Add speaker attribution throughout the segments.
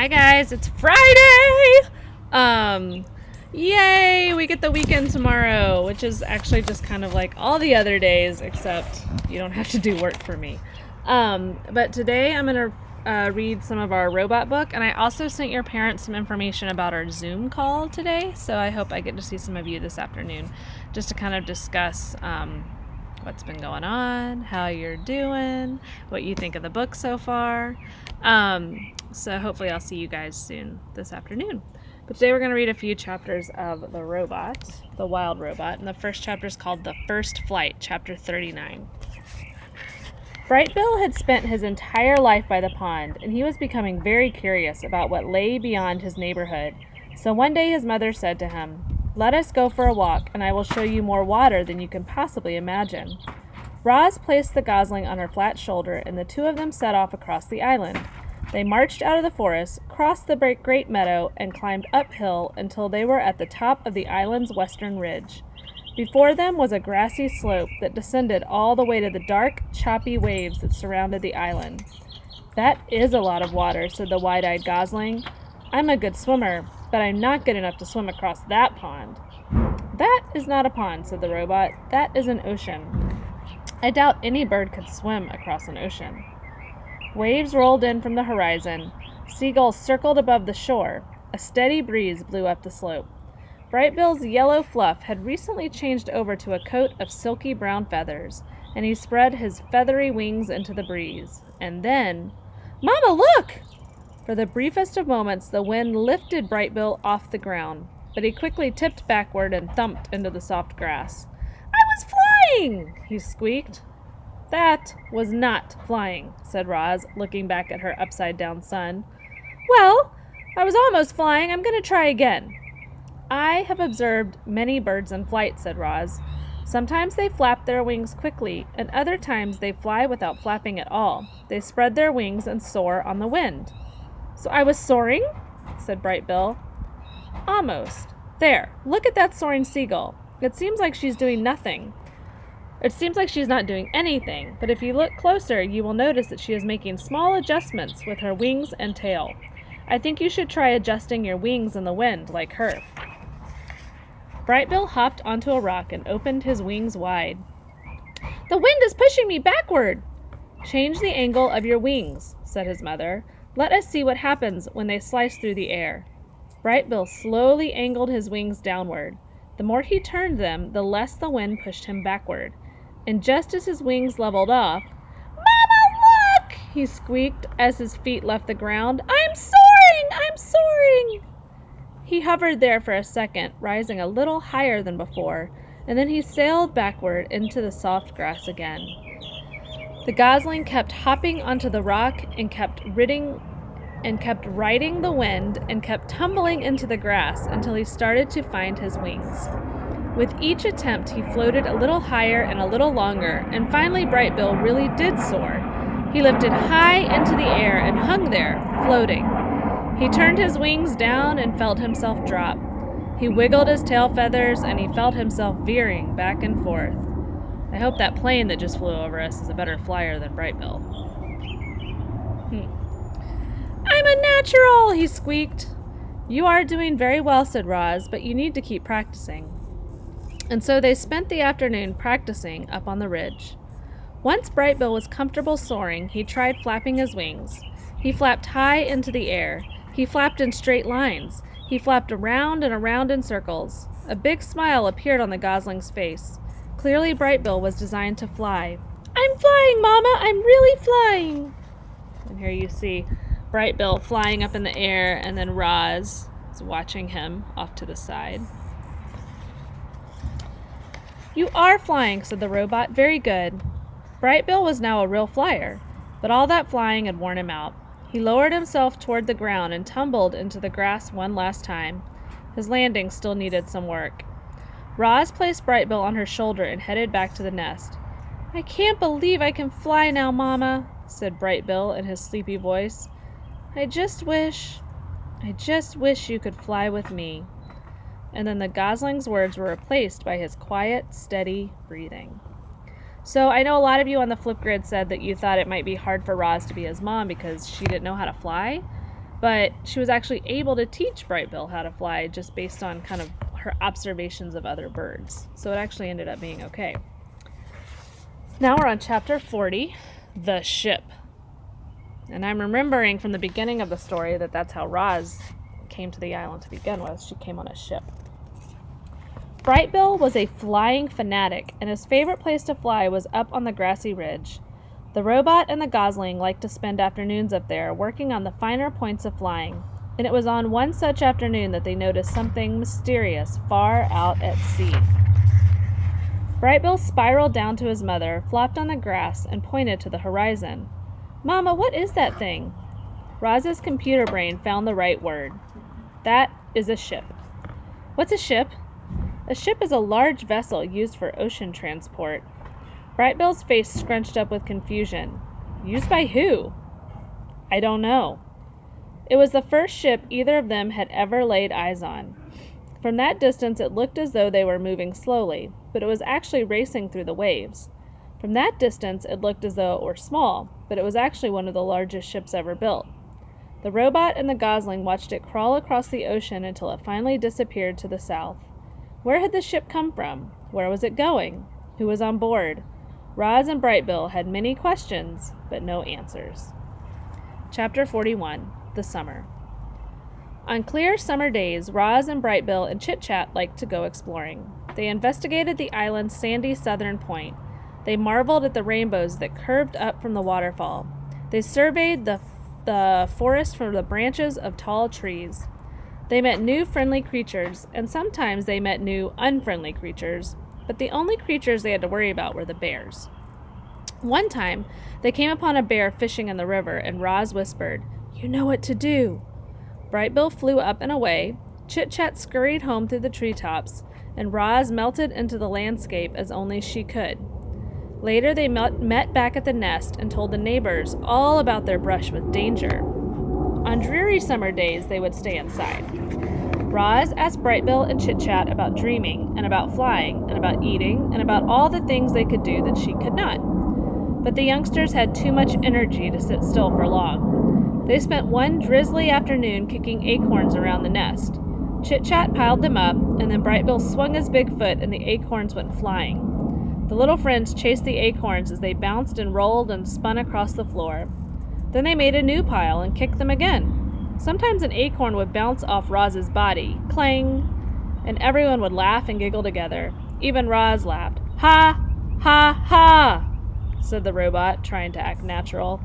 Speaker 1: Hi guys, it's Friday! Yay, we get the weekend tomorrow, which is actually just kind of like all the other days, except you don't have to do work for me. But today I'm gonna read some of our robot book, and I also sent your parents some information about our Zoom call today, so I hope I get to see some of you this afternoon, just to kind of discuss what's been going on, how you're doing, what you think of the book so far. So hopefully I'll see you guys soon this afternoon. But today we're going to read a few chapters of The Robot, The Wild Robot, and the first chapter is called The First Flight, chapter 39. Bright Bill had spent his entire life by the pond, and he was becoming very curious about what lay beyond his neighborhood. So one day his mother said to him, "Let us go for a walk, and I will show you more water than you can possibly imagine." Roz placed the gosling on her flat shoulder, and the two of them set off across the island. They marched out of the forest, crossed the great meadow, and climbed uphill until they were at the top of the island's western ridge. Before them was a grassy slope that descended all the way to the dark, choppy waves that surrounded the island. "That is a lot of water," said the wide-eyed gosling. "I'm a good swimmer, but I'm not good enough to swim across that pond." "That is not a pond," said the robot. "That is an ocean. I doubt any bird could swim across an ocean." Waves rolled in from the horizon. Seagulls circled above the shore. A steady breeze blew up the slope. Bright Bill's yellow fluff had recently changed over to a coat of silky brown feathers, and he spread his feathery wings into the breeze. And then, "Mama, look!" For the briefest of moments, the wind lifted Bright Bill off the ground, but he quickly tipped backward and thumped into the soft grass. "I was flying!" he squeaked. "That was not flying," said Roz, looking back at her upside-down son. "Well, I was almost flying. I'm going to try again." "I have observed many birds in flight," said Roz. "Sometimes they flap their wings quickly, and other times they fly without flapping at all. They spread their wings and soar on the wind." "So I was soaring?" said Bright Bill. "Almost. There, look at that soaring seagull. It seems like she's doing nothing. It seems like she's not doing anything, but if you look closer, you will notice that she is making small adjustments with her wings and tail. I think you should try adjusting your wings in the wind like her." Bright Bill hopped onto a rock and opened his wings wide. "The wind is pushing me backward." "Change the angle of your wings," said his mother. "Let us see what happens when they slice through the air." Bright Bill slowly angled his wings downward. The more he turned them, the less the wind pushed him backward. And just as his wings leveled off, "Mama, look!" he squeaked as his feet left the ground. "I'm soaring! I'm soaring!" He hovered there for a second, rising a little higher than before, and then he sailed backward into the soft grass again. The gosling kept hopping onto the rock and kept riding the wind and kept tumbling into the grass until he started to find his wings. With each attempt, he floated a little higher and a little longer, and finally Bright Bill really did soar. He lifted high into the air and hung there, floating. He turned his wings down and felt himself drop. He wiggled his tail feathers, and he felt himself veering back and forth. I hope that plane that just flew over us is a better flyer than Bright Bill. "I'm a natural!" he squeaked. "You are doing very well," said Roz, "but you need to keep practicing." And so they spent the afternoon practicing up on the ridge. Once Bright Bill was comfortable soaring, he tried flapping his wings. He flapped high into the air. He flapped in straight lines. He flapped around and around in circles. A big smile appeared on the gosling's face. Clearly Bright Bill was designed to fly. "I'm flying, Mama! I'm really flying!" And here you see Bright Bill flying up in the air, and then Roz is watching him off to the side. "You are flying," said the robot. "Very good." Bright Bill was now a real flyer, but all that flying had worn him out. He lowered himself toward the ground and tumbled into the grass one last time. His landing still needed some work. Roz placed Bright Bill on her shoulder and headed back to the nest. "I can't believe I can fly now, Mama," said Bright Bill in his sleepy voice. I just wish you could fly with me." And then the gosling's words were replaced by his quiet, steady breathing. So I know a lot of you on the Flipgrid said that you thought it might be hard for Roz to be his mom because she didn't know how to fly. but she was actually able to teach Brightbill how to fly just based on kind of her observations of other birds. So it actually ended up being okay. Now we're on chapter 40, The Ship. And I'm remembering from the beginning of the story that that's how Roz came to the island to begin with. She came on a ship. Brightbill was a flying fanatic, and his favorite place to fly was up on the grassy ridge. The robot and the gosling liked to spend afternoons up there working on the finer points of flying, and it was on one such afternoon that they noticed something mysterious far out at sea. Brightbill spiraled down to his mother, flopped on the grass, and pointed to the horizon. "Mama, what is that thing?" Roz's computer brain found the right word. "That is a ship." "What's a ship?" "A ship is a large vessel used for ocean transport." Brightbill's face scrunched up with confusion. "Used by who?" "I don't know." It was the first ship either of them had ever laid eyes on. From that distance it looked as though they were moving slowly, but it was actually racing through the waves. From that distance it looked as though it were small, but it was actually one of the largest ships ever built. The robot and the gosling watched it crawl across the ocean until it finally disappeared to the south. Where had the ship come from? Where was it going? Who was on board? Roz and Brightbill had many questions, but no answers. Chapter 41, The Summer. On clear summer days, Roz and Brightbill and Chit Chat liked to go exploring. They investigated the island's sandy southern point. They marveled at the rainbows that curved up from the waterfall. They surveyed the forest from the branches of tall trees. They met new friendly creatures, and sometimes they met new unfriendly creatures, but the only creatures they had to worry about were the bears. One time, they came upon a bear fishing in the river, and Roz whispered, "You know what to do." Brightbill flew up and away, Chit Chat scurried home through the treetops, and Roz melted into the landscape as only she could. Later they met back at the nest and told the neighbors all about their brush with danger. On dreary summer days they would stay inside. Roz asked Brightbill and Chit Chat about dreaming, and about flying, and about eating, and about all the things they could do that she could not. But the youngsters had too much energy to sit still for long. They spent one drizzly afternoon kicking acorns around the nest. Chit Chat piled them up, and then Brightbill swung his big foot and the acorns went flying. The little friends chased the acorns as they bounced and rolled and spun across the floor. Then they made a new pile and kicked them again. Sometimes an acorn would bounce off Roz's body, clang, and everyone would laugh and giggle together. Even Roz laughed. "Ha! Ha! Ha!" said the robot, trying to act natural.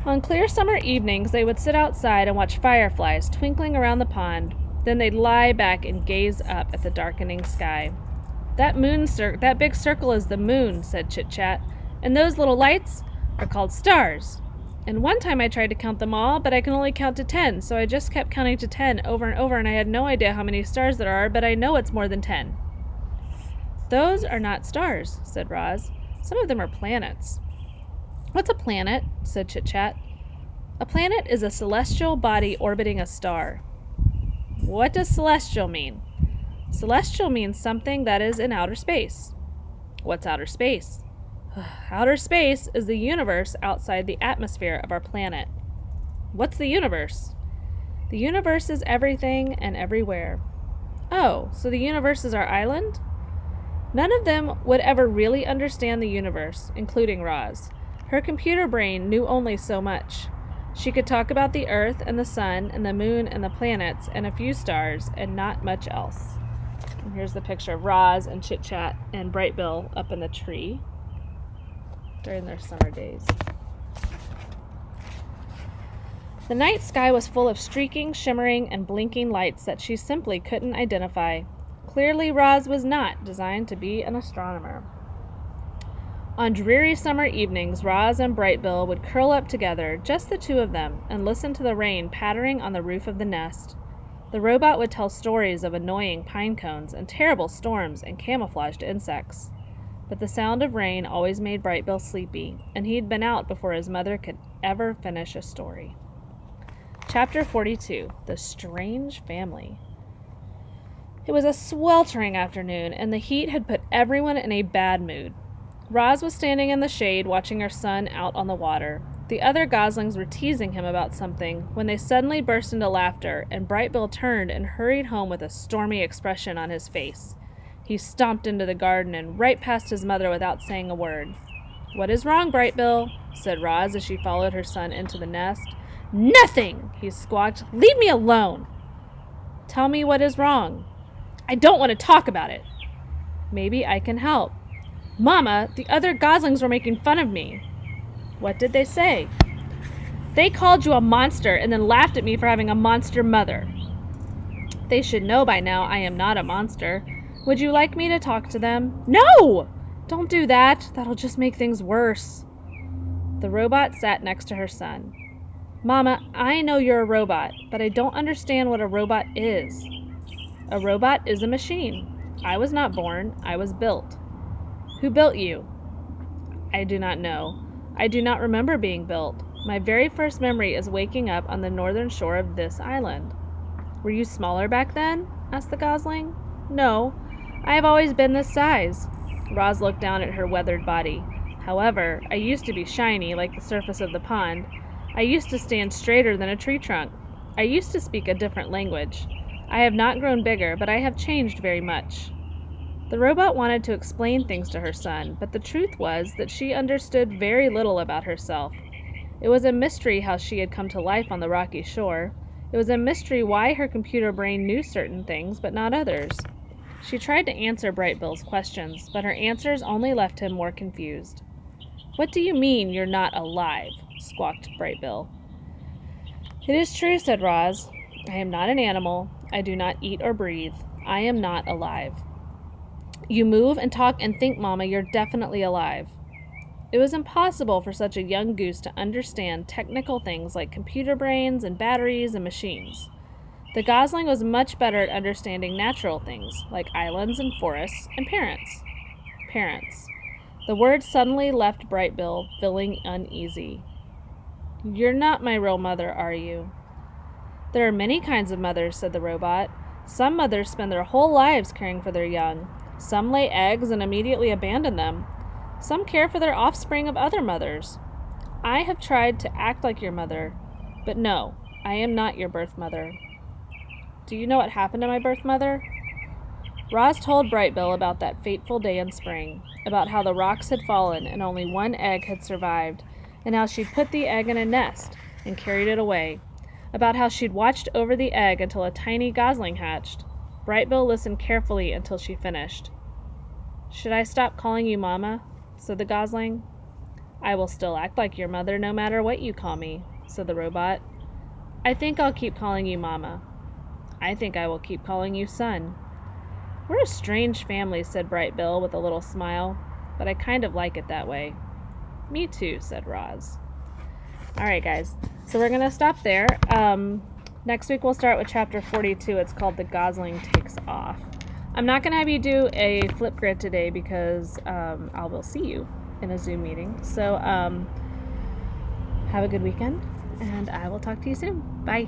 Speaker 1: On clear summer evenings, they would sit outside and watch fireflies twinkling around the pond. Then they'd lie back and gaze up at the darkening sky. That big circle is the moon," said Chit Chat, "and those little lights are called stars. And one time I tried to count them all, but I can only count to 10, so I just kept counting to 10 over and over, and I had no idea how many stars there are, but I know it's more than 10. "Those are not stars," said Roz. "Some of them are planets." "What's a planet?" said Chit Chat. "A planet is a celestial body orbiting a star." "What does celestial mean?" "Celestial means something that is in outer space." "What's outer space?" "Outer space is the universe outside the atmosphere of our planet." "What's the universe?" "The universe is everything and everywhere." "Oh, so the universe is our island?" None of them would ever really understand the universe, including Roz. Her computer brain knew only so much. She could talk about the Earth and the sun and the moon and the planets and a few stars and not much else. And here's the picture of Roz and Chit Chat and Brightbill up in the tree during their summer days. The night sky was full of streaking, shimmering, and blinking lights that she simply couldn't identify. Clearly, Roz was not designed to be an astronomer. On dreary summer evenings, Roz and Brightbill would curl up together, just the two of them, and listen to the rain pattering on the roof of the nest. The robot would tell stories of annoying pine cones and terrible storms and camouflaged insects. But the sound of rain always made Brightbill sleepy, and he'd been out before his mother could ever finish a story. Chapter 42, The Strange Family. It was a sweltering afternoon, and the heat had put everyone in a bad mood. Roz was standing in the shade watching her son out on the water. The other goslings were teasing him about something when they suddenly burst into laughter, and Bright Bill turned and hurried home with a stormy expression on his face. He stomped into the garden and right past his mother without saying a word. "What is wrong, Bright Bill?" said Roz as she followed her son into the nest. "Nothing!" he squawked. "Leave me alone!" "Tell me what is wrong." "I don't want to talk about it." "Maybe I can help." "Mama, the other goslings were making fun of me." "What did they say?" "They called you a monster and then laughed at me for having a monster mother." "They should know by now I am not a monster. Would you like me to talk to them?" "No! Don't do that. That'll just make things worse." The robot sat next to her son. "Mama, I know you're a robot, but I don't understand what a robot is." "A robot is a machine. I was not born. I was built." "Who built you?" "I do not know. I do not remember being built. My very first memory is waking up on the northern shore of this island." "Were you smaller back then?" asked the gosling. "No. I have always been this size." Roz looked down at her weathered body. "However, I used to be shiny like the surface of the pond. I used to stand straighter than a tree trunk. I used to speak a different language. I have not grown bigger, but I have changed very much." The robot wanted to explain things to her son, but the truth was that she understood very little about herself. It was a mystery how she had come to life on the rocky shore. It was a mystery why her computer brain knew certain things, but not others. She tried to answer Bright Bill's questions, but her answers only left him more confused. "What do you mean you're not alive?" squawked Bright Bill. "It is true," said Roz. "I am not an animal. I do not eat or breathe. I am not alive." "You move and talk and think, Mama. You're definitely alive." It was impossible for such a young goose to understand technical things like computer brains and batteries and machines. The gosling was much better at understanding natural things like islands and forests and parents. Parents. The word suddenly left Bright Bill feeling uneasy. "You're not my real mother, are you?" "There are many kinds of mothers," said the robot. "Some mothers spend their whole lives caring for their young. Some lay eggs and immediately abandon them. Some care for their offspring of other mothers. I have tried to act like your mother, but no, I am not your birth mother." "Do you know what happened to my birth mother?" Roz told Bright Bill about that fateful day in spring, about how the rocks had fallen and only one egg had survived, and how she'd put the egg in a nest and carried it away, about how she'd watched over the egg until a tiny gosling hatched. Bright Bill listened carefully until she finished. "Should I stop calling you Mama?" said the gosling. "I will still act like your mother no matter what you call me," said the robot. "I think I'll keep calling you Mama." "I think I will keep calling you Son." "We're a strange family," said Bright Bill with a little smile, "but I kind of like it that way." "Me too," said Roz. All right, guys. So we're going to stop there. Next week we'll start with chapter 42. It's called The Gosling Takes Off. I'm not going to have you do a Flipgrid today because I will see you in a Zoom meeting. So have a good weekend, and I will talk to you soon. Bye.